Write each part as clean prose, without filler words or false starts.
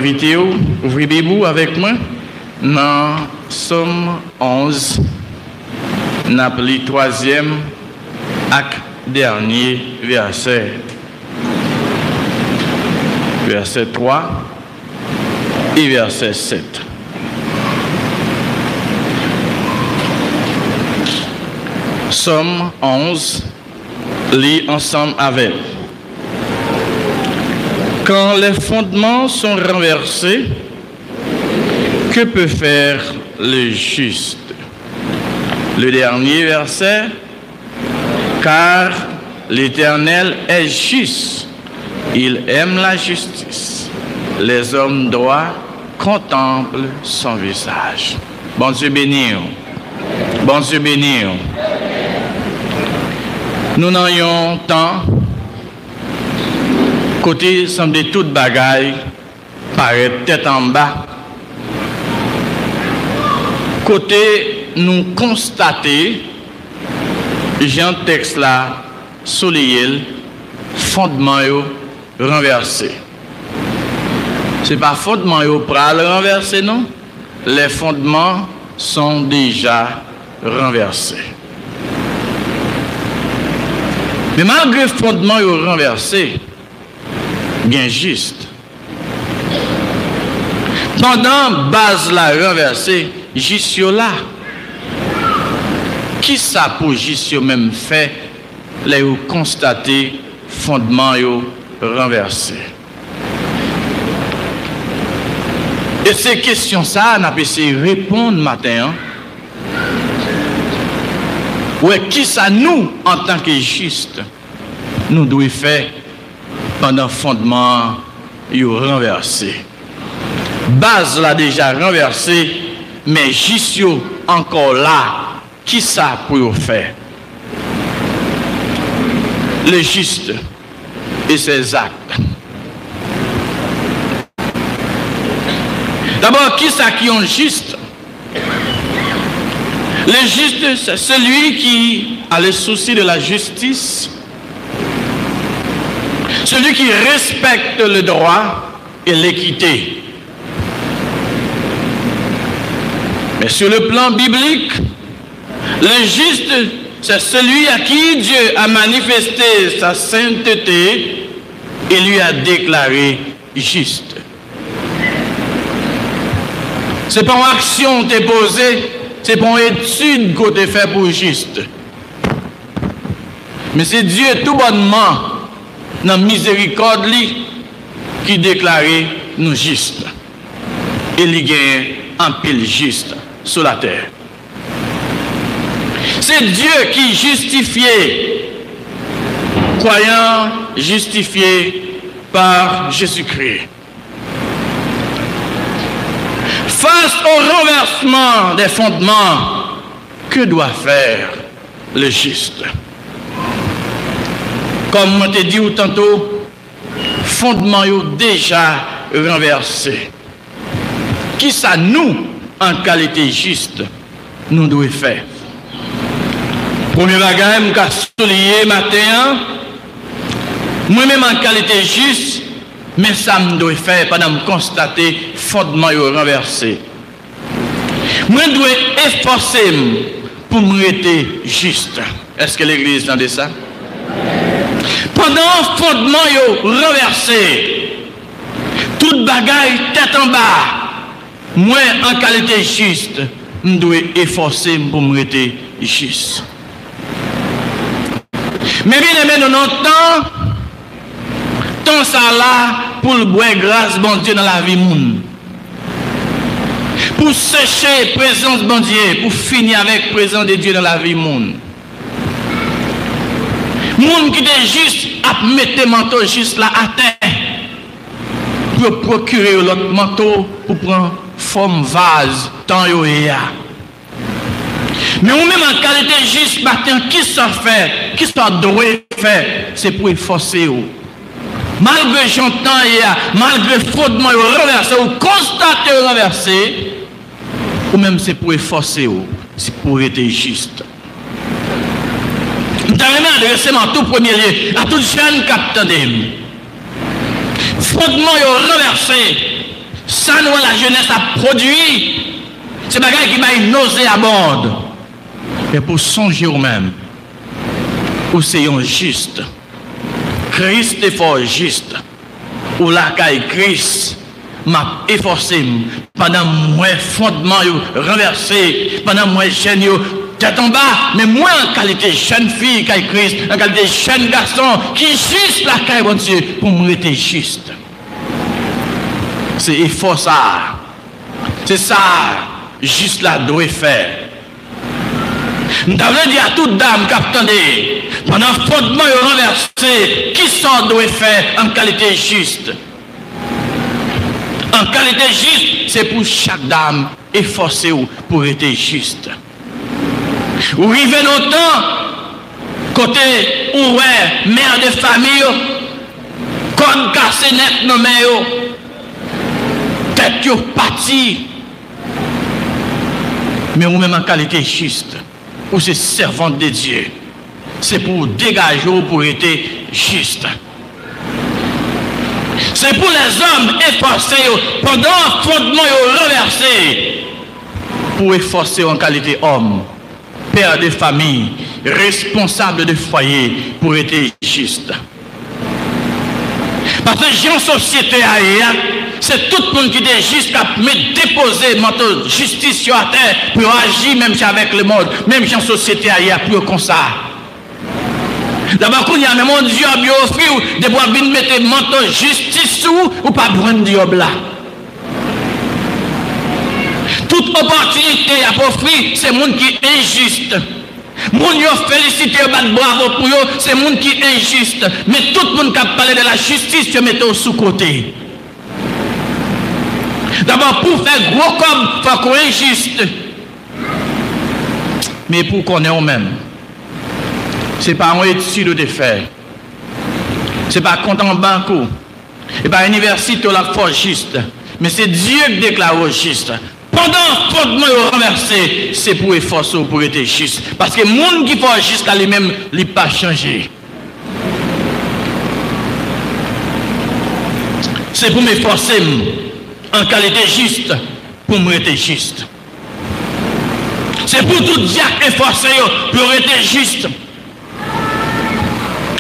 Invitez-vous, ouvrez Bible avec moi dans Somme 11, le troisième acte dernier verset. Verset 3 et verset 7. Somme 11, lis ensemble avec. Quand les fondements sont renversés, que peut faire le juste? Le dernier verset, car l'Éternel est juste, il aime la justice. Les hommes droits contemplent son visage. Bon Dieu béni. Bon Dieu béni. Nous n'ayons temps. Côté semble toute bagaille paraît tête en bas. Côté nous constater, Jean texte là souligné fondement renversé. C'est pas fondement pral renversé non, les fondements sont déjà renversés. Mais malgré le fondement renversé, bien juste. Pendant base la renversée, juste là. Qui ça pour juste même fait les constater fondement renversé. Et ces questions ça n'a pas essayé de répondre matin. Ouais, qui ça nous en tant que juste nous devons faire pendant fondement renversé. Base là déjà renversé, mais juste encore là, qui ça pour faire? Le juste et ses actes. D'abord, qui ça qui est juste? Le juste, c'est celui qui a le souci de la justice. Celui qui respecte le droit et l'équité. Mais sur le plan biblique, le juste, c'est celui à qui Dieu a manifesté sa sainteté et lui a déclaré juste. C'est pas une action déposée, c'est pas une étude qu'on a fait pour juste. Mais c'est Dieu tout bonnement dans la miséricorde qui déclarait nous justes. Et il gagne un pile juste sur la terre. C'est Dieu qui justifiait, croyant justifié par Jésus-Christ. Face au renversement des fondements, que doit faire le juste? Comme je t'ai dit tantôt, fondement est déjà renversé. Qui ça nous, en qualité juste, nous devons faire? Premier bagage, je vais souligner matin, moi-même en qualité juste, mais ça me doit faire pendant me constater fondement renversé. Moi, je dois efforcer pour me rester juste. Est-ce que l'Église entend ça? Pendant fondement renversé, toute bagaille tête en bas, moi en qualité juste, je dois efforcer pour me rester juste. Mais bien aimé, nous entendons tant ça là pour le boire grâce bon Dieu dans la vie monde. Pour sécher présence bon Dieu, pour finir avec présence de Dieu dans la vie monde. Monde qui est juste à mettre manteau juste là à terre pour procurer l'autre manteau pour prendre forme vase tant yo ya. Mais ou même en qualité juste matin qui ça fait, qui ça doit faire, c'est pour efforcer ou. Malgré j'entends hier, malgré fondement renversé ou constater renversé, ou même c'est pour efforcer ou, c'est pour être juste. Je vais adresser en tout premier lieu à tout jeune capitaine. Fondement renversé, Ça, nous, la jeunesse a produit. C'est bagage qui m'a nausé à bord. Et pour songer au même, ou c'est un juste. Christ est fort juste. Ou la caille Christ m'a efforcé pendant moi fondement renversé, pendant moi jeune tête en bas, mais moi en qualité jeune fille caille Christ, en qualité jeune garçon qui juste la caille bon Dieu pour me être juste. C'est effort ça. C'est ça juste là doit faire. Nous avons dit à toute dame qui attendait, pendant fondement renversé, qui ça doit faire en qualité juste? En qualité juste, c'est pour chaque dame efforcer pour être juste. Ou arrivez longtemps, côté où est mère de famille, comme cassé net nos mères, tête yo parti. Mais ou même en qualité juste, ou c'est servante de Dieu, c'est pour dégager ou pour être juste. C'est pour les hommes efforcés pendant un fondement renversé, pour efforcer en qualité homme, père de famille, responsable de foyer, pour être juste. Parce que j'ai une société ailleurs, c'est tout le monde qui est juste à me déposer manteau justice sur la terre pour agir même avec le monde, même si en société ailleurs pour comme ça. D'abord, quand il y a mon Dieu à bien offrir, de pouvoir venir mettre manteau justice sous ou pas besoin de Dieu là. Toute opportunité à offrir, c'est le monde qui est injuste. Moun yo félicité, bravo pour eux, c'est le monde qui est injuste. Mais tout le monde qui a parlé de la justice, tu mets au sous-côté. D'abord, pour faire gros comme, il faut qu'on est injuste. Mais pour qu'on ait même, ce n'est pas une étude de faire. Ce n'est pas compte en banque. Ce n'est pas l'université la foi juste. Mais c'est Dieu qui déclare juste. Pendant le fondement renversé, c'est pour efforcer pour être juste. Parce que le monde qui fait juste à lui-même, il n'a pas changé. C'est pour m'efforcer en qualité juste, pour me être juste. C'est pour tout diacre efforcé pour être juste.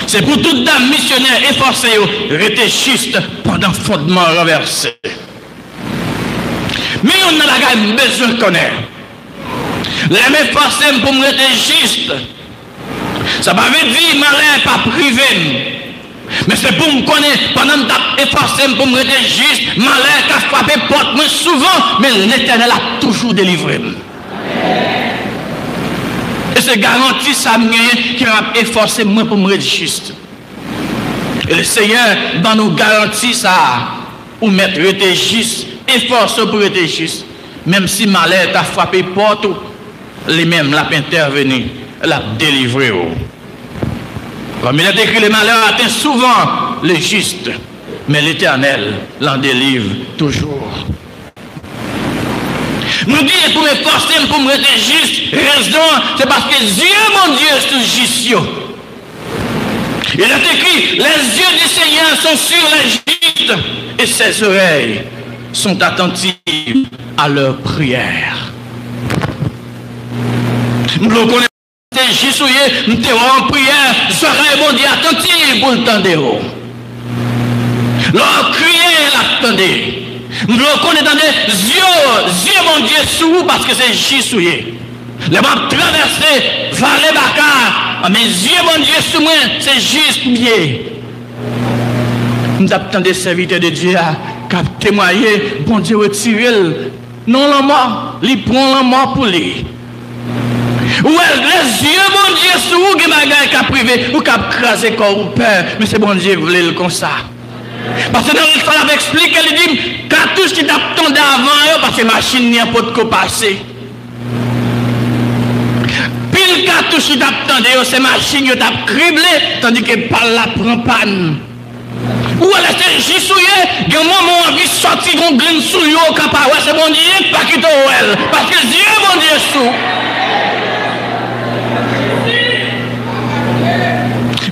C'est pour toute dame missionnaire efforcée être juste pendant le fondement renversé. Mais on a besoin de connaître. Les mêmes forcés pour me être juste. Ça va veut dire malheur pas privé. Mais c'est pour me connaître pendant que je efforcé pour me être juste. Malheur qui a frappé porte moi souvent, mais l'Éternel a toujours délivré. Et c'est garanti ça qui m'a efforcé moi pour me être juste. Et le Seigneur va nous garantir ça. Ou mettre être juste. Efforce pour être juste. Même si malheur t'a frappé porte, les mêmes l'a intervenu, l'a délivré. Comme il a décrit, le malheur atteint souvent le juste, mais l'Éternel l'en délivre toujours. Nous disons pour m'efforcer, pour me être juste, raison, c'est parce que Dieu, mon Dieu, est juste. Il a écrit, les yeux du Seigneur sont sur les justes et ses oreilles sont attentives à leurs prières. Nous le connaissons, nous sommes en prière, nous bon Dieu attentifs pour le temps de haut. Leur crier, l'attendez. Nous le connaissons dans des yeux, mon Dieu, sous parce que c'est Jisouye. Les gens traversés, Valé Bakar, mes yeux, mon Dieu, sous moi, c'est juste pied. Nous attendons des serviteurs de Dieu qui ont témoigné, bon Dieu, retiré non la mort, il prend la mort pour lui. Ou les yeux, mon Dieu, sous vous, qui m'a privé, ou qui a crasé corps ou peur, mais c'est bon Dieu, voulait le comme ça. Parce que dans le fallait expliquer, il dit, cartouche qui t'attendait avant, parce que la machine n'y a pas de passer. Pile cartouche qui t'attendait, c'est machine qui t'a criblé, tandis que par là prend panne. Ou elle était jisouillée, il y a un moment où elle sorti une graine sous l'eau, capable, c'est bon Dieu, pas quitter elle, parce que Dieu, mon Dieu, sous.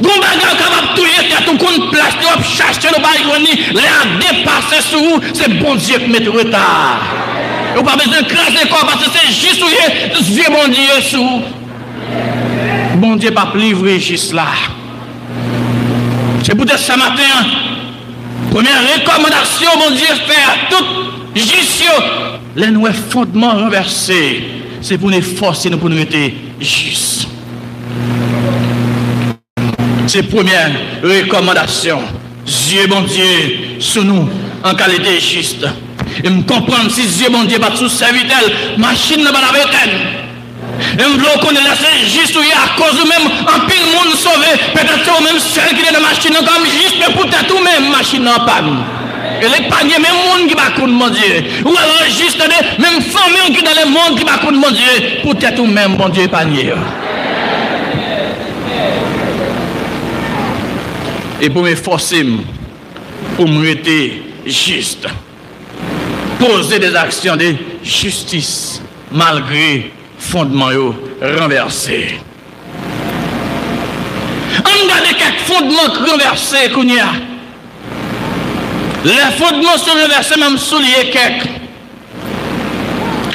Bon bagage capable de tout, place, nous chercher nos baïgoni, les a dépassé sur vous, c'est bon Dieu qui met retard. Vous n'avez pas besoin de craser quoi parce que c'est juste vieux bon Dieu sur vous. Bon Dieu pas livrer juste là. C'est pour ce matin. Première recommandation, mon Dieu, faire tout juste les nouveaux fondements renversés. C'est pour nous forcer, pour nous être justes. C'est première recommandation. Dieu, mon Dieu, sous nous, en qualité juste. Et me comprendre si Dieu, mon Dieu, pas sous serviteur, machine n'a pas la vérité. Et me vouloir connaître c'est juste à cause de même, en pile monde sauvé, peut-être que même celle qui est dans la machine, comme juste, mais peut-être ou même machine en panne. Et les paniers, même monde qui va connaître, mon Dieu. Ou alors juste, même famille qui dans le monde qui va connaître, mon Dieu, peut-être ou même, mon Dieu, panier. Et pour me forcer, pour me rester juste, poser des actions de justice malgré fondements renversés. On regarde quelques fondements renversés qu'on y a. Les fondements sont renversés, même souliers quelques.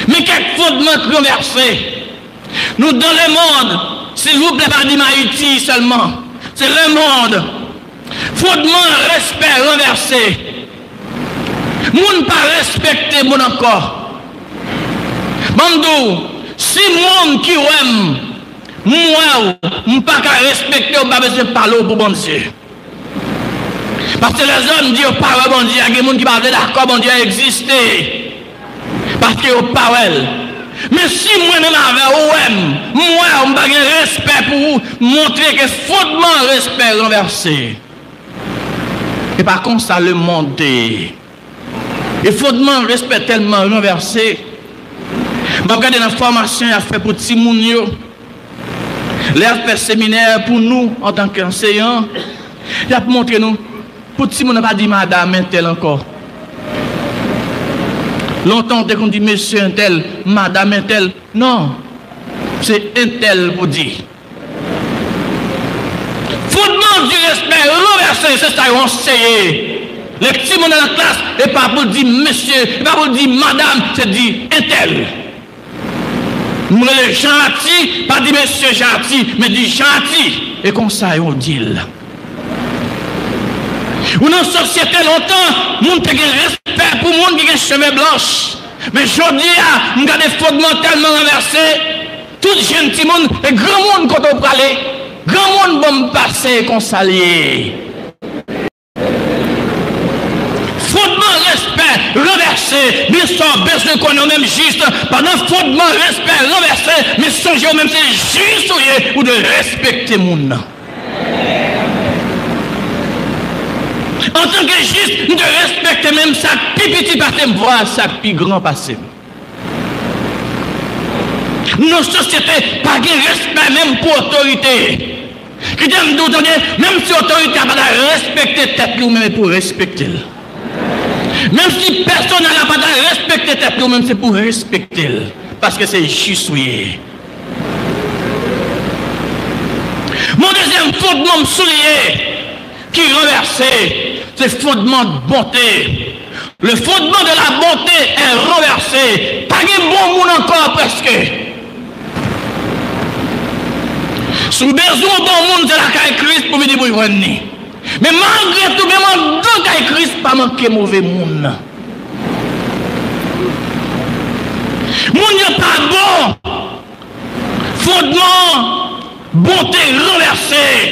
Mais quelques fondements renversés. Nous dans le monde, s'il vous plaît, pas dire Haïti seulement. C'est le monde. Fondement respect renversé. Moun pas respecter mon encore. Mandou, si moun qui aime, moi, pas respecter, on pas besoin de parler pour bon Dieu. Parce que les hommes disent pas bon Dieu, il y a des gens qui parlent d'accord, bon Dieu a existé. Parce que parole. Mais si moi-même avec moi, on pas de respect pour vous, montrer que fondement respect renversé. Et par contre, ça le monde. Et fondement respect tellement renversé. Je regarde dans la formation a fait pour Timounio. Il a fait séminaire pour nous en tant qu'enseignants. Il a montré nous. Pour Timoun n'a pas dit madame un tel encore. Longtemps dès qu'on dit monsieur un tel, madame un tel. Non. C'est un tel pour dire. Fondement du respect renversé, c'est ça qu'on enseigne. Les petits monde dans la classe, et pas pour dire monsieur, et pas pour dire madame, c'est dire un tel. Nous les gentils, pas dire monsieur gentil, mais dire gentil. Et comme ça, on dit. Ou dans la société longtemps, nous avons respect pour les gens qui ont les cheveux blancs. Mais aujourd'hui, nous avons des fondements tellement renversés. Tout jeune petit monde, et grand monde quand on parle, grand monde bon passer comme ça lié. Fondement respect renversé, mais sans besoin qu'on ait même juste, pendant fondement respect renversé, mais songez même c'est juste ou de respecter mon nom. En tant que juste, de respecter même ça, plus petit passé, voir ça, plus grand passé. Nos sociétés, pas de respect même pour l'autorité. Qui t'aime d'entendre, même si l'autorité n'a pas de respecter tête nous-mêmes pour respecter. Même si personne n'a pas de respecter tête nous-mêmes, c'est pour respecter. Parce que c'est juste. Mon deuxième fondement soulier qui est renversé, c'est le fondement de bonté. Le fondement de la bonté est renversé. Pas de bon monde encore presque. Sous besoin de bon monde, c'est la caille Christ pour me dire pour y. Mais malgré tout, même dans la caille Christ, pas manquer mauvais monde. Monde n'est pas bon. Fondement, bonté renversée.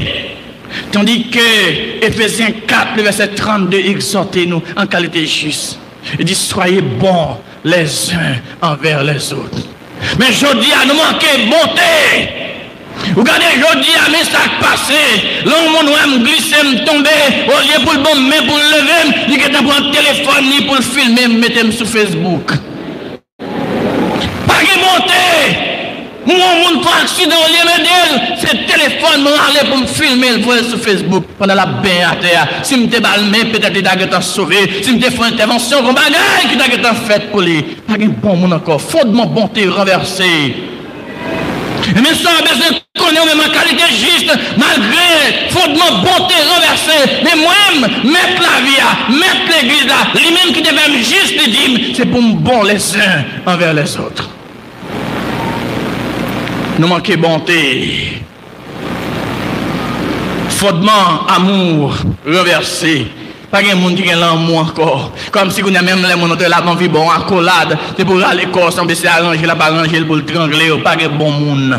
Tandis que Ephésiens 4, le verset 32, exhortez-nous en qualité juste. Il dit, soyez bons les uns envers les autres. Mais je dis à nous manquer bonté. Regardez, je dis à mes sacs passés, l'homme me glisser, me tomber, au lieu pour le bon, mais pour le lever, il est pour un téléphone, ni pour le filmer, me mettre sur Facebook. Pas de bonté. Moi, mon accident, au lieu de c'est le téléphone, je aller pour me filmer, le voir sur Facebook, pendant la bain à terre. Si je me balmé, peut-être qu'il t'a sauvé. Si je me fais une intervention, comme bagaille qui t'a fait pour lui. Pas de bon monde encore. Fondement bonté renversé. Mais ça, on a besoin de connaître même en qualité juste, malgré fondement bonté renversé. Mais moi-même, mettre la vie, mettre l'église là, lui-même qui devait juste le dire, c'est pour me bon les uns envers les autres. Nous manquons bonté. Fondement, amour, renversé. Pas de monde qui a l'amour encore. Comme si on a même les gens qui ont vie bon, accolade. C'est pour aller corps, sans baisser arranger, la pas arranger pour le trangler. Pas de bon monde.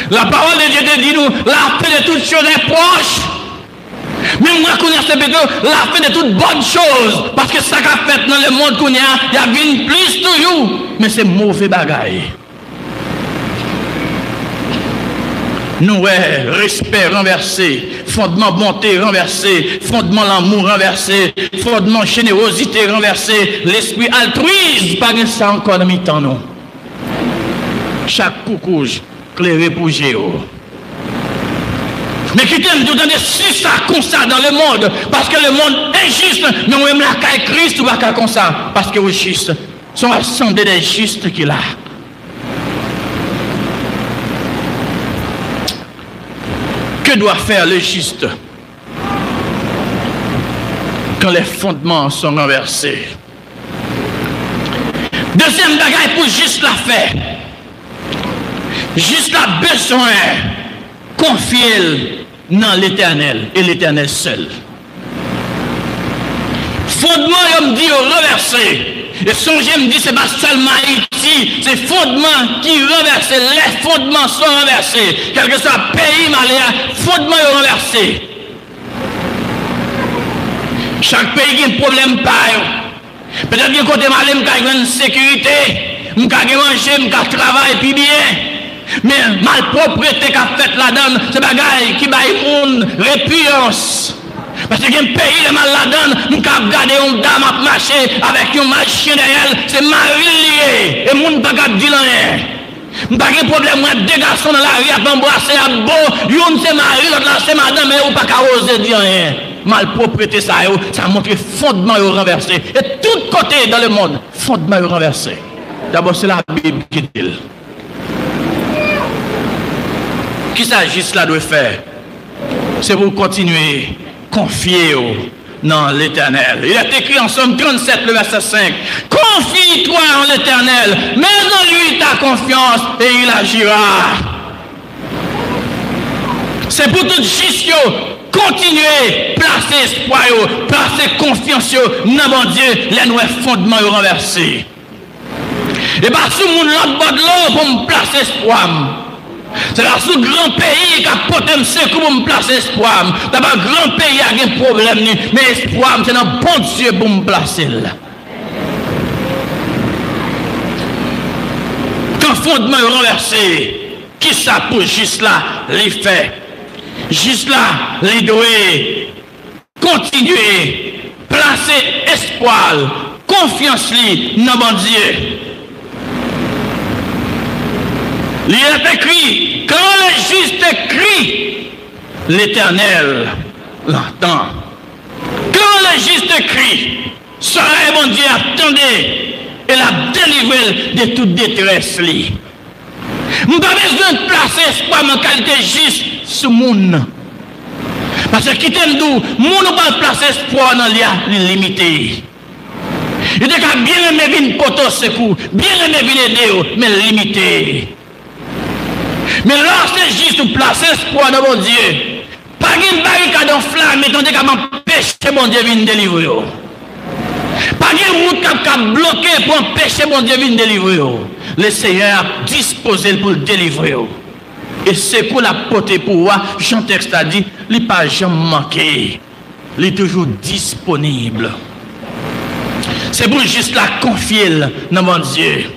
La parole de Dieu te dit nous, la fin de toutes choses est proche. Mais moi, qu'on a plutôt la fin de toutes bonnes choses. Parce que ça qu'a fait dans le monde qu'on a, il y a bien plus toujours. Mais c'est mauvais bagaille. Nous, ouais, respect renversé, fondement bonté renversé, fondement l'amour renversé, fondement générosité renversé, l'esprit altruiste, pas de ça encore dans mi-temps, non. Chaque coucouge, clairé pour Géo. Mais qui t'aime tout donner si ça comme ça dans le monde, parce que le monde est juste, mais on aime la caille Christ ou pas comme ça, parce que les justes sont assemblés des justes qu'il a. Que doit faire le juste quand les fondements sont renversés? Deuxième bagaille pour juste la faire. Juste la besoin confier dans l'éternel et l'éternel seul. Fondement, il me dit renversé. Et songez me dit c'est pas seulement Haïti, c'est fondement qui renverse, les fondements sont renversés. Quel que soit le pays malien, fondement est renversé. Chaque pays a un problème par peut-être qu'il y a un côté malin, il y a une sécurité, il y a manger, il y a travail, puis bien. Mais malpropreté qu'a fait là-dedans, c'est bagaille qui baille une répugnance. Parce qu'il y a un pays de mal là-dedans, nous avons regardé une dame à marcher avec un machin derrière, c'est mari lié. Et nous ne pouvons pas dire rien. Nous n'avons pas de problème, moi, deux garçons dans la rue à t'embrasser à beau, une c'est mari, l'autre c'est madame, mais vous ne pouvez pas oser dire rien. Malpropreté, ça montre fondement renversé. Et tout côté dans le monde, fondement renversé. D'abord, c'est la Bible qui dit. Qui s'agit là doit faire? C'est pour continuer confier dans l'éternel. Il est écrit en Somme 37, le verset 5. Confie-toi en l'éternel, mets en lui ta confiance et il agira. C'est pour tout juste continuer, placer espoir, placer confiance dans mon Dieu, les nouveaux fondements renversés. Et pas tout le monde l'autre bord de l'eau pour me placer espoir. C'est là sous grand pays qui a porté un secours pour me placer espoir. D'abord, grand pays a un problème, mais espoir, c'est dans bon Dieu pour me placer là. Quand fondement est renversé, qui ça pour juste là, les faits? Juste là, les doigts, continuer, placer espoir, confiance dans mon Dieu. Il est écrit, quand le juste crie, l'Éternel l'entend. Quand le juste crie, serait mon Dieu, attendez, et la délivrer de toute détresse. Je n'ai pas besoin de placer espoir en qualité juste sur le monde. Parce que qui t'aime d'où, le monde n'a pas placé espoir dans les limité. Il dit qu'à bien aimer venir porter secours, bien aimer venir aider, mais limité. Mais lorsque juste pour placer espoir dans mon Dieu, pas une barricade en flamme, mais tandis qu'à m'empêcher mon Dieu de venir délivrer. Pas une route qui a bloqué pour empêcher mon Dieu de venir délivrer. Le Seigneur a disposé pour le délivrer. Et c'est pour la porter pour moi, Jean texte a dit, il n'est pas jamais manqué. Il est toujours disponible. C'est pour juste la confier dans mon Dieu.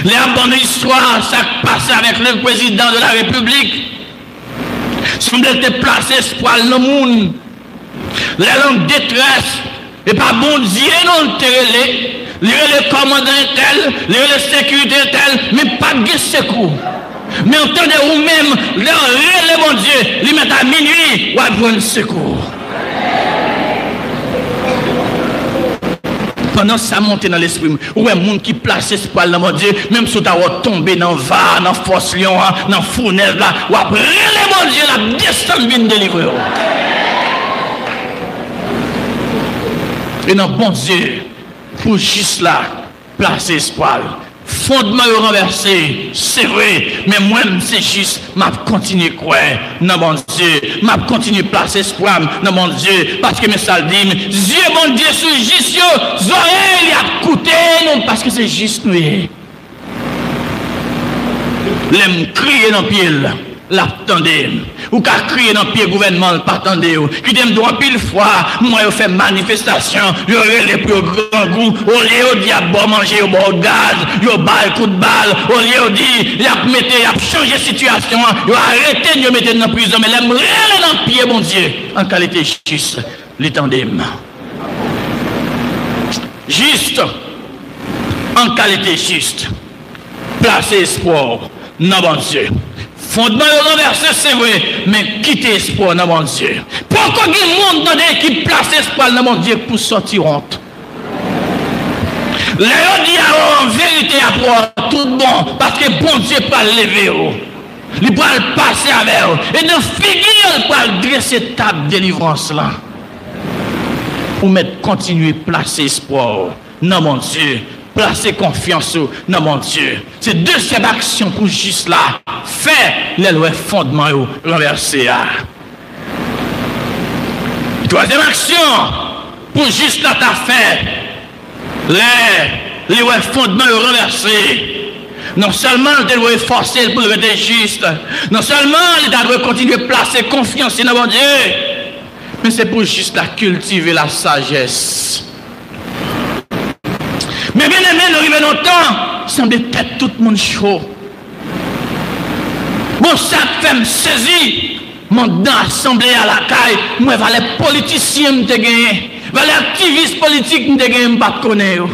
Les bonnes histoires, ça passe avec le président de la République. Si on était placé espoir dans le monde, les langues détresse, et pas bon Dieu non le commandant tel, le sécurité tel, mais pas de secours. Mais entendez vous-même, le bon Dieu, lui met à minuit, ou à prendre secours. Pendant ça monte dans l'esprit, ouais, monde qui place espoir dans mon Dieu, même si tu as tombé dans va, dans force lion, dans fournaise là, ou après mon Dieu, la descente vient délivrer. Et dans bon Dieu, pour juste là, placer espoir. Fondement renversé, c'est vrai, mais moi c'est juste, m'a continuer croire dans mon Dieu, m'a continuer placer espoir dans mon Dieu, parce que mes saldim, Dieu mon Dieu sur juste yo, oreilles a coûté non parce que c'est juste nous. L'aime crier dans pied l'attendez ou qu'à crier dans pied gouvernement pas attendez qui t'aime droit pile fois moi je fais manifestation je les plus grand goût au lieu de bon manger au bon gaz yo balle coup de balle au lieu de y a mettre y a changer situation yo arrêter de mettre dans prison mais l'aime dans pied bon Dieu en qualité juste l'étendez juste en qualité juste placer espoir dans bon Dieu. Fondement renversé, c'est vrai, mais quitter espoir dans mon Dieu. Pourquoi il y a des monde qui place espoir dans mon Dieu pour sortir honte? Les gens disent en vérité à tout bon, parce que bon Dieu peut lever. Il peut passer avec eux. Et dans figure, il peut dresser table de délivrance là. Pour mettre continuer à placer espoir dans mon Dieu. Placer confiance dans mon Dieu. C'est deuxième action pour juste là. Faire les lois fondements renversés. Troisième action pour juste là t'as fait. Les lois fondements renversés. Non seulement il doit forcer pour le être juste. Non seulement il doit continuer à placer confiance dans mon Dieu. Mais c'est pour juste là cultiver la sagesse. Mais bien aimé, nous arrivons dans le temps, semble peut-être tout le monde chaud. Bon, ça fait me saisir, mon dans l'assemblée à la caille, moi, les politiciens me gagné, les activistes politiques me gagné, me pas connaître.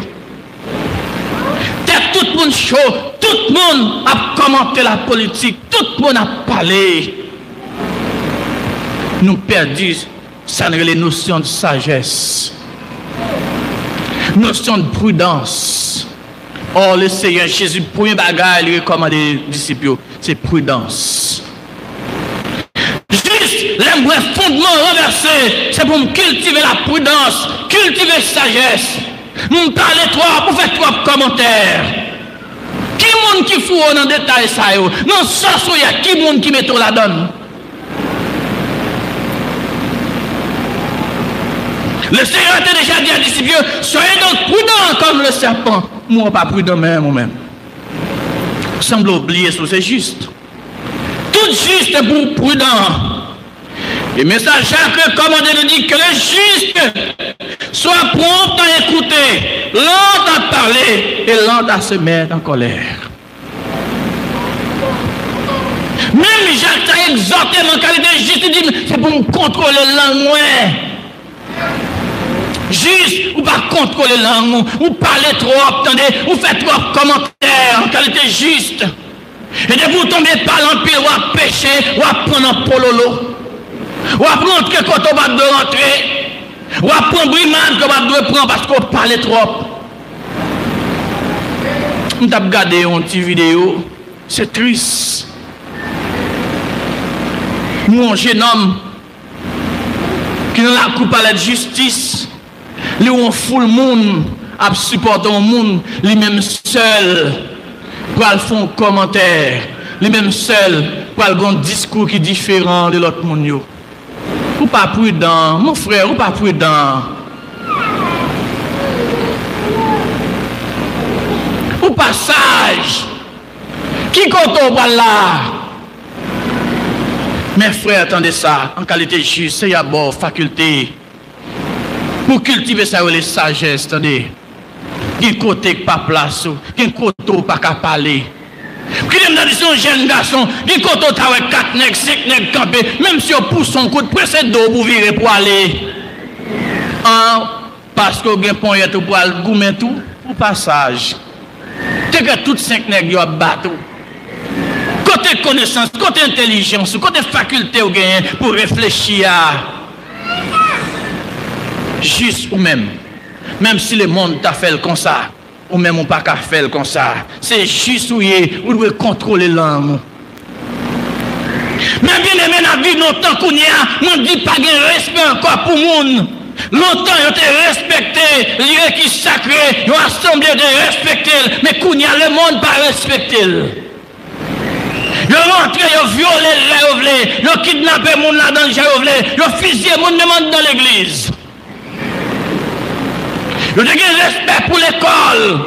Tout le monde chaud, tout le monde a commenté la politique, tout le monde a parlé. Nous perdons, ça n'est les notions de sagesse. Notion de prudence. Or, le Seigneur Jésus, premier bagage, il recommande aux disciples, c'est prudence. Juste, l'embrun fondement renversé, c'est pour me cultiver la prudence, cultiver la sagesse. Me parler trop, pour faire trop commentaires. Qui monde qui fout dans le détail ça? Non, ça, il y a qui monde qui met tout la donne? Le Seigneur a déjà dit à disciples, soyez donc prudents comme le serpent. Moi, pas prudent moi-même. Semble oublier ça, c'est juste. Tout juste est pour prudent. Et le message Jacques commandé nous dit que le juste soit prompt à écouter, lent à parler et lent à se mettre en colère. Même Jacques a exhorté mon qualité juste, il dit, c'est pour me contrôler la langue. Juste, ou pas contrôler la langue, ou parler trop, attendez, ou faire trop commentaires en qualité juste. Et de vous tomber par l'empire, ou à pécher, ou à prendre un pololo, ou à prendre que quand on va de rentrer, ou à prendre brimade qu'on va de prendre parce qu'on parle trop. On t'a regardé une petite vidéo, c'est triste. Nous, un jeune homme qui n'a la coupe à la justice, lui on fout le monde, à supporter le monde, lui-même seul, pour faire un commentaire, lui-même seul, pour faire un discours qui est différent de l'autre monde. Ou pas prudent, mon frère, ou pas prudent. Ou pas sage. Qui compte au bas là? Mes frères, attendez ça, en qualité juste, c'est d'abord faculté. Pour cultiver ça, les sagesses, attendez. Qui côté pas place, qui côté pas qu'à parler. Qui aime dans son jeune garçon, qui côté t'as 4 nègres, 5 nègres campés, même si on pousse son coup de presse d'eau pour virer pour aller. Parce qu'on a un point pour aller goumer tout, au passage. T'es que toutes 5 nègres ont battu. Côté connaissance, côté intelligence, côté faculté au gain pour réfléchir à juste ou même Même si le monde t'a fait comme ça, ou même on pas qu'à faire comme ça, c'est juste où vous devez contrôler l'âme. Mais bien aimé, la vie longtemps qu'on y a, on dit pas de respect encore pour monde. Longtemps, ils ont été respectés, lieu qui sacré, ils ont assemblé de respecter, mais qu'on y a le monde pas respecté. Ils ont rentré, ils ont violé, ils ont kidnappé les gens là dans le jardin, ils ont fusillé les gens dans l'église. Ils ont eu respect pour l'école.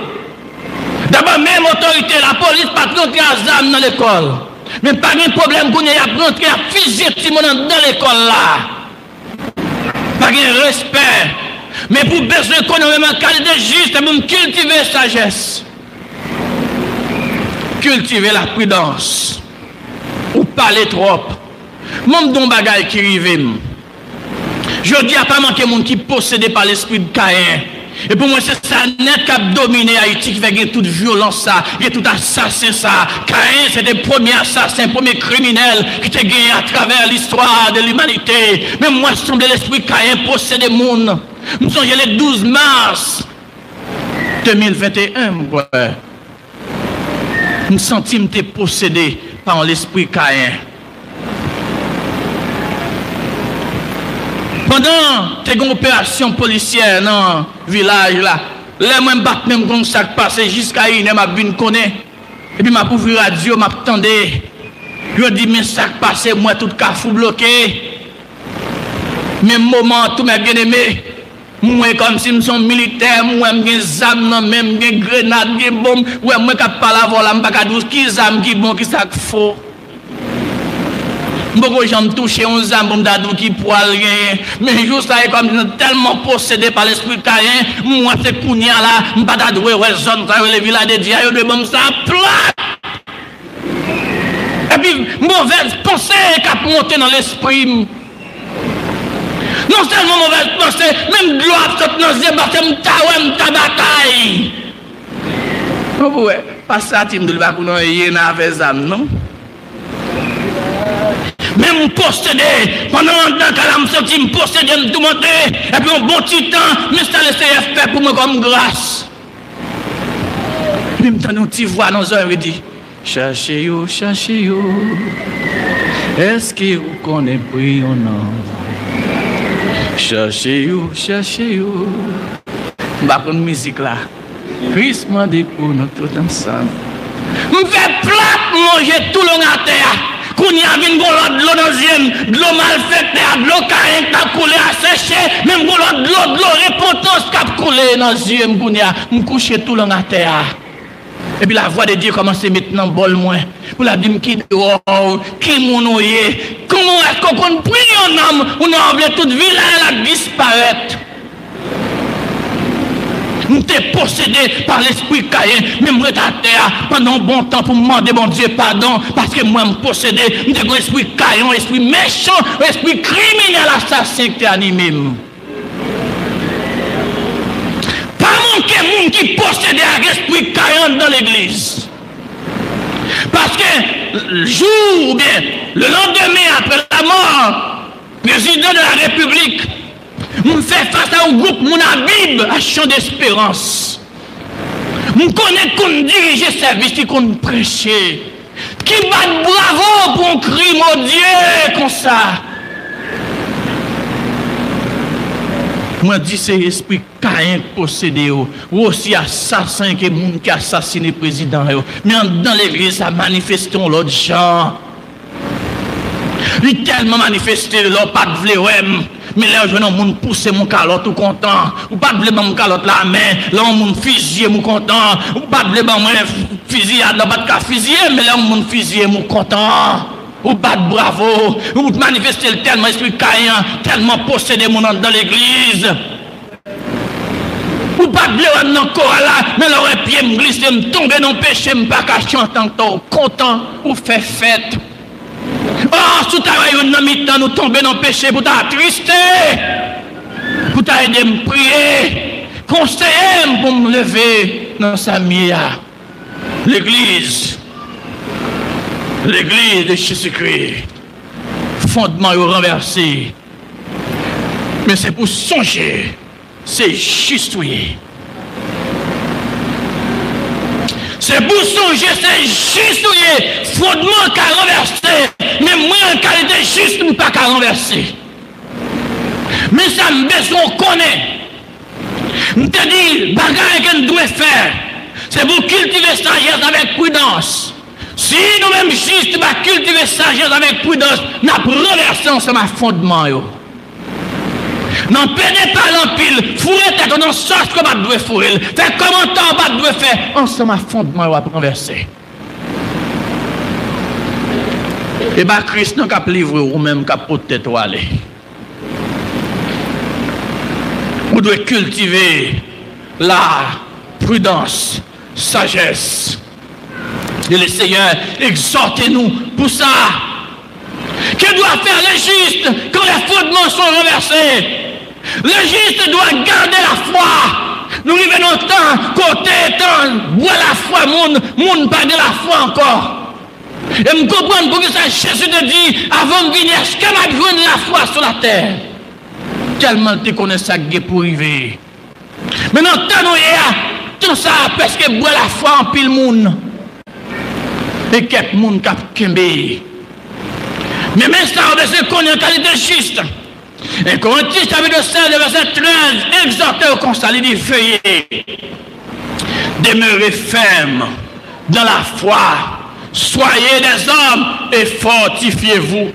D'abord, même autorité, la police, pas rentrer à ZAM dans l'école. Mais pas de problème qu'on y a rentré à fusiller les gens dans l'école là. Pas de respect. Mais pour besoin qu'on ait une qualité juste, même cultiver la sagesse. Cultiver la prudence. Ou parler trop. Même dans bagaille qui arrive. Je dis à pas manquer monde qui possédé par l'esprit de Caïn. Et pour moi, c'est ça net qui a dominé Haïti, qui fait toute violence, ça, qui tout assassin, ça. Caïn, c'était le premier assassin, le premier criminel qui était gagné à travers l'histoire de l'humanité. Mais moi, je semble l'esprit Caïn posséder le monde. Nous sommes le 12 mars 2021, ouais. Nous sentons que possédé par l'esprit Caïn. Pendant tes opérations policières dans le village, là, les mêmes battent même comme ça qui passe jusqu'à une, m'a bien connaît. Et puis m'a ouvert radio, m'a attendé. Je dis, mais ça qui passe, moi tout cafou bloqué. Même moment, tout m'a bien aimé. Moi comme si je suis militaire, moi j'ai des armes, même des grenades, des bombes. Ouais, moi qui parle avant là, je ne sais pas qui armes qui bon, qui ça faux. Beaucoup de gens me touchent aux âmes qui poil rien. Mais juste là, comme tellement possédé par l'esprit Caïn, moi c'est Kounia là, je ne pas d'adouer ouais zone les villages de Dia, de bon ça plat. Et puis mauvaise pensée qui a monté dans l'esprit. Non seulement mauvaise pensée, même gloire saute dans les yeux, ta bataille. Oh ouais, pas ça tu me dis pas qu'on a rien avec ça non. Même possédé, pendant un temps que je me senti me posséder, me tout monter, et puis un bon petit temps, mais ça le CFP pour moi comme grâce. Même temps, une petite voix dans les oreilles dit, cherchez, est-ce que vous connaissez pris ou non? Cherchez, bah une musique là, Christ m'a dit pour nous tous ensemble. Me fait plat manger tout le long à terre. Qu'on y a vu de l'eau dans de l'eau mal faite, de l'eau Caïn qui a coulé à sécher, même de l'eau répotence qui a coulé dans les yeux, me coucher tout le long à terre. Et puis la voix de Dieu commence maintenant à bol moins. Pour la dire qui dehors, qui mounouye, comment est-ce qu'on prie un homme, on a oublié toute ville à disparaître. Nous sommes possédés par l'esprit Caïn, même à terre pendant un bon temps pour me demander mon Dieu pardon, parce que moi je suis possédé, nous sommes un esprit Caïn, un esprit méchant, un esprit criminel, assassin qui est animé. Pas manquer monde qui possédé à l'esprit Caïn dans l'église. Parce que le jour ou bien le lendemain après la mort, président de la République, je fais face à un groupe, mon Bible, à champ d'espérance. Je connais qu'on dirige le service, qu'on prêche. Qui bat bravo pour un crime au Dieu comme ça. Moi, dis c'est l'esprit Caïn possédé, ou aussi assassin qui a assassiné le président. Mais dans l'église, ça manifeste l'autre gens. Il est tellement manifesté, l'autre pas de vle. Mais là, je ne pousse mon calotte tout content. Ou pas de mon calotte la main. Là, on fusille mon content. Ou pas de mon fusille, là, pas de fusiller, mais là, on fusille mon content. Ou pas de bravo. Ou manifester tellement esprit Caïn, tellement possédé mon dans l'église. Ou pas de encore là, mais là, les pieds me glissent, me tomber dans le péché, me pas qu'à chanter encore. Content, ou fait fête. Oh, sous ta temps nous tomber dans le péché pour t'attrister, pour t'aider à me prier, conseiller pour me lever dans sa mia. L'église de Jésus-Christ, fondement renversé. Mais c'est pour songer c'est juste. C'est pour songer, c'est juste. Fondement qu'à renverser. Mais moi, en qualité juste, je ne pas qu'à renverser. Mais ça me besoin qu'on connaît. Je te dis, bagaille que nous devons faire, c'est pour cultiver sagesse avec prudence. Si nous-mêmes juste cultiver sagesse avec prudence, nous renversons ensemble un fondement. Non, perdez pas l'empile, fourrez tête dans sens comme vous devez fourrer. Faites comment temps vous devez faire, ensemble un fondement à renverser. Et bien, Christ n'a qu'à livrer ou même qu'à porter toi aller. Vous devez cultiver la prudence, sagesse. Et le Seigneur exhortez-nous pour ça. Que doit faire le juste quand les fondements sont renversés? Le juste doit garder la foi. Nous vivons dans le temps, côté temps, bois la foi, monde pas de la foi encore. Et me comprendre pour que ça Jésus te dit, avant de venir, est-ce que m'a besoin de la foi sur la terre? Tellement tu connais ça pour arriver. Maintenant, tant ça, parce que bois la foi en pile monde. Et quelques monde qui a kembe. Mais même ça, on veut qu'on ait une qualité juste. Et Corinthiens, chapitre 16, verset 13, exhortez au constat, il dit, veuillez demeurer ferme dans la foi. Soyez des hommes et fortifiez-vous.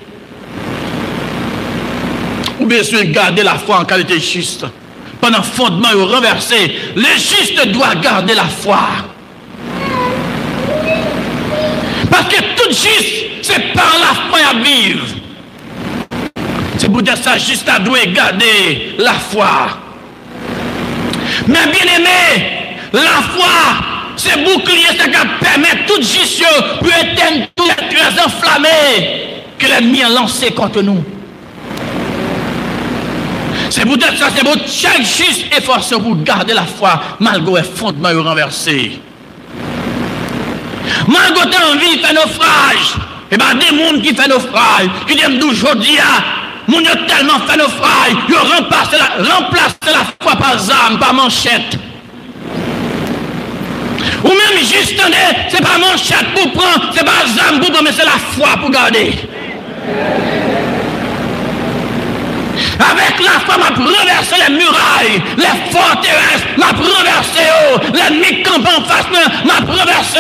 Ou bien sûr garder la foi en qualité juste. Pendant le fondement renversé, le juste doit garder la foi. Parce que tout juste, c'est par la foi à vivre. C'est pour dire ça, juste à doit garder la foi. Mais bien aimé, la foi, c'est bouclier, ça qui permet tout juste pour éteindre tous les traits enflammés que l'ennemi a lancés contre nous. C'est pour dire ça, c'est pour chaque juste efforcer pour garder la foi malgré les fondements renversés. Malgré envie de faire naufrage, et bien des gens qui font naufrage, qui disent d'aujourd'hui, mon Dieu tellement fait naufrage, ils remplacent la foi par âme, par manchette. Ou même juste, c'est pas manchette pour prendre, c'est pas âme pour prendre, mais c'est la foi pour garder. Avec la foi, m'a renversé les murailles, les forteresses, m'a renversé l'ennemi camp en face, m'a renversé.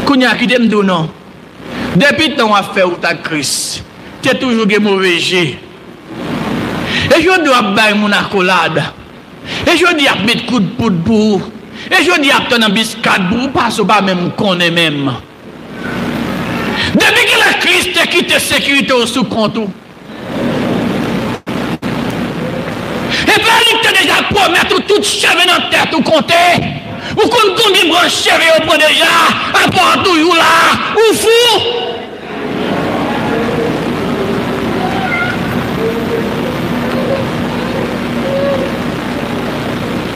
Kounya qui t'aime dire non. Depuis ton affaire ou ta crise, tu es toujours des mauvais jets. Et je dois bailler mon accolade. Et je dis à mettre coup de poudre pour. Et je dis à ton embuscade pour parce que même qu'on est même. Depuis que la crise t'a quitté sécurité au sous-compte. Et puis il t'a déjà promis tout cheveux dans la tête ou compter. Ou qu'on dit branche cheveux au point déjà. À part toujours là. Ou fou.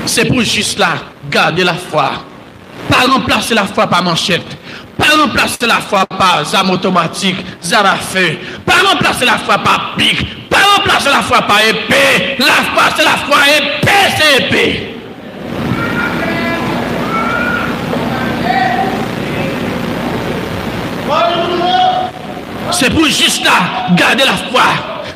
C'est pour juste là, garder la foi. Pas remplacer la foi par manchette. Pas remplacer la foi par arme automatique, arme à feu. Pas remplacer la foi par pique. Pas remplacer la foi par épée. La foi, c'est la foi, épée, c'est épée. C'est pour juste là, garder la foi.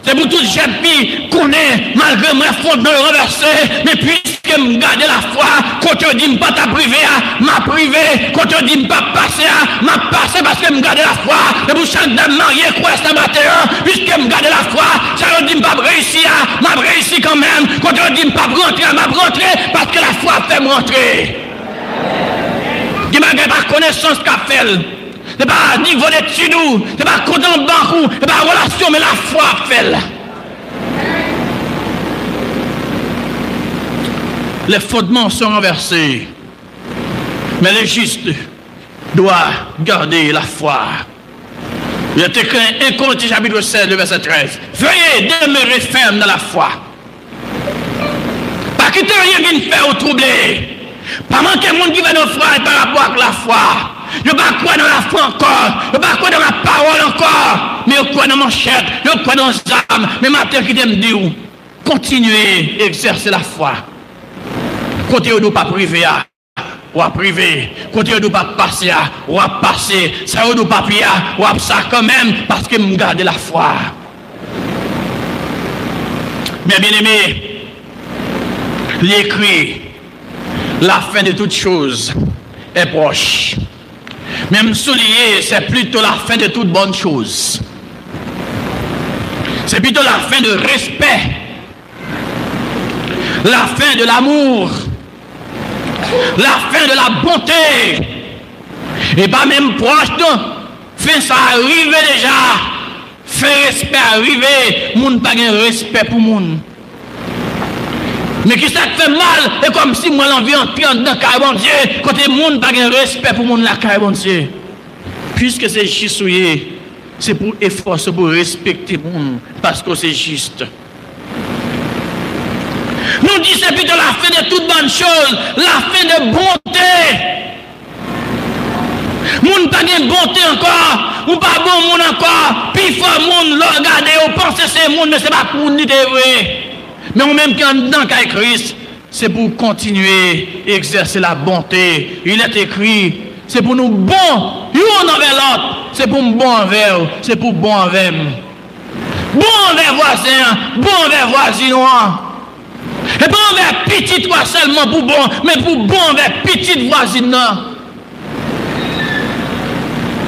C'est pour toute jeune fille qu'on est, malgré mes fondements renversés, mais puisque me garder la foi, quand tu dis pas ta privé, m'a privé, quand tu dis pas passer, m'a passé parce que me garder la foi. Et pour chaque dame mariée, quoi, ce matin, puisque me garder la foi, ça ne dit pas réussir, m'a réussi quand même. Quand tu dis pas rentrer, m'a rentré parce que la foi fait me rentrer. Qui m'a pas connaissance qu'a fait. Ce n'est pas niveau d'études, ce n'est pas compte en banque, ce n'est pas relation, mais la foi fait. Les fondements sont renversés. Mais le juste doit garder la foi. Il est écrit 1 Corinthiens chapitre 16, verset 13. Veuillez demeurer ferme dans la foi. Pas quitter rien qui faire ou troubler. Pas manquer de monde qui va nous faire par rapport à la foi. Je ne vais pas croire dans la foi encore. Je ne vais pas croire dans la parole encore. Mais je crois dans mon chèque. Je crois dans les âmes. Mais maintenant qui t'aime dire, continuer à exercer la foi. Côté où nous pas privé, ou à privé. Côté où nous pas passer, ou à passer. Ça où nous pas prier, ou à ça quand même, parce que nous gardons la foi. Mais bien aimé, l'écrit, la fin de toutes choses est proche. Même souligner, c'est plutôt la fin de toute bonne chose. C'est plutôt la fin de respect, la fin de l'amour, la fin de la bonté. Et pas même proche, non. Fin ça arrive déjà. Fin respect arrivé. Moun pas de respect pour moun. Mais qui ça fait mal, et comme si moi l'envie entrer dans le carré bon Dieu, côté moun pas de respect pour moun la carré bon Dieu. Puisque c'est juste, c'est pour efforcer, pour respecter moun, parce que c'est juste. Nous disons c'est plutôt la fin de toute bonne chose, la fin de bonté. Moun pas de bonté encore, ou pas bon moun encore, puis faut moun le regarder, ou penser c'est moun, mais c'est pas pour nous de vrai. Mais on même qui est dans le Christ, c'est pour continuer à exercer la bonté. Il est écrit, c'est pour nous bon, l'un envers l'autre, c'est pour nous bon envers, c'est pour bon envers. Bon envers voisin, bon envers voisin. Et pas envers petit toi seulement pour bon, mais pour bon envers petite voisine.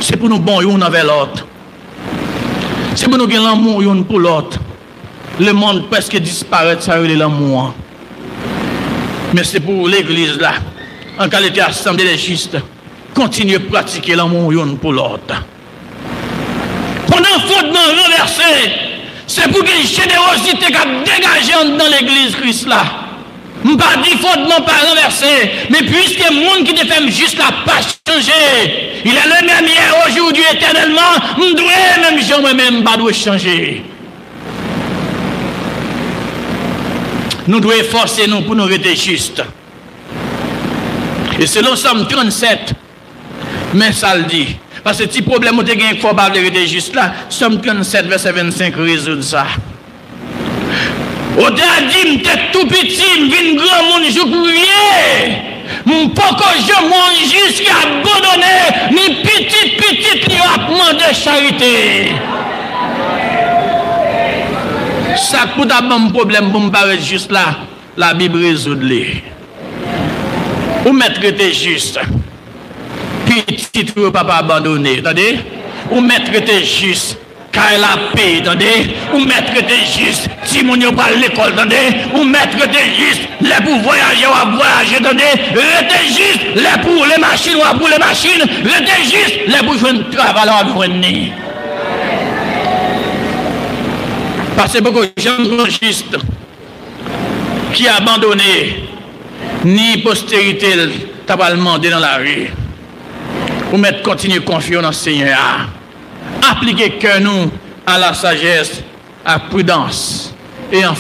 C'est pour nous bon, l'un envers l'autre. C'est pour nous gagner l'amour l'un pour l'autre. Le monde presque disparaît, ça y est l'amour. Mais c'est pour l'église là, en qualité assemblée des justes, continuer à pratiquer l'amour pour l'autre. Pendant fondement renversé, c'est pour qu'il y ait une générosité qui a dégagé dans l'église Christ là. Je ne pas dire fondement pas renversé, mais puisque le monde qui te fait juste la pas changer, il est le même hier, aujourd'hui, éternellement, je dois même jamais même pas changer. Nous devons efforcer nous pour nous rester justes. Et selon Somme 37, mais ça le dit. Parce que si le problème est qu'il faut pas rester juste là, Somme 37, verset 25 résout ça. Au dernier, t'es tout petit, vin grand monde joue vieux. Mon poko je mange jusqu'à abandonner, ni petit, ni apprendre de charité. Ça pour d'abord problème pour me paraître juste là, la Bible résout-les. Ou mettre était juste. Petit ou pas abandonné, attendez? Ou mettre était juste. Car la paix, attendez? Ou mettre était juste. Si mon yo pas l'école, attendez? Ou mettre était juste. Les pour voyager ou voyager, attendez? Restez juste. Les pour les machines ou pour les machines. Restez juste. Les pour jouer un travail à joindre. Parce que beaucoup de gens juste qui a abandonné ni postérité t'as pas demandé dans la rue. Ou mettre continuer confiance dans le Seigneur. Appliquer que nous à la sagesse, à la prudence et en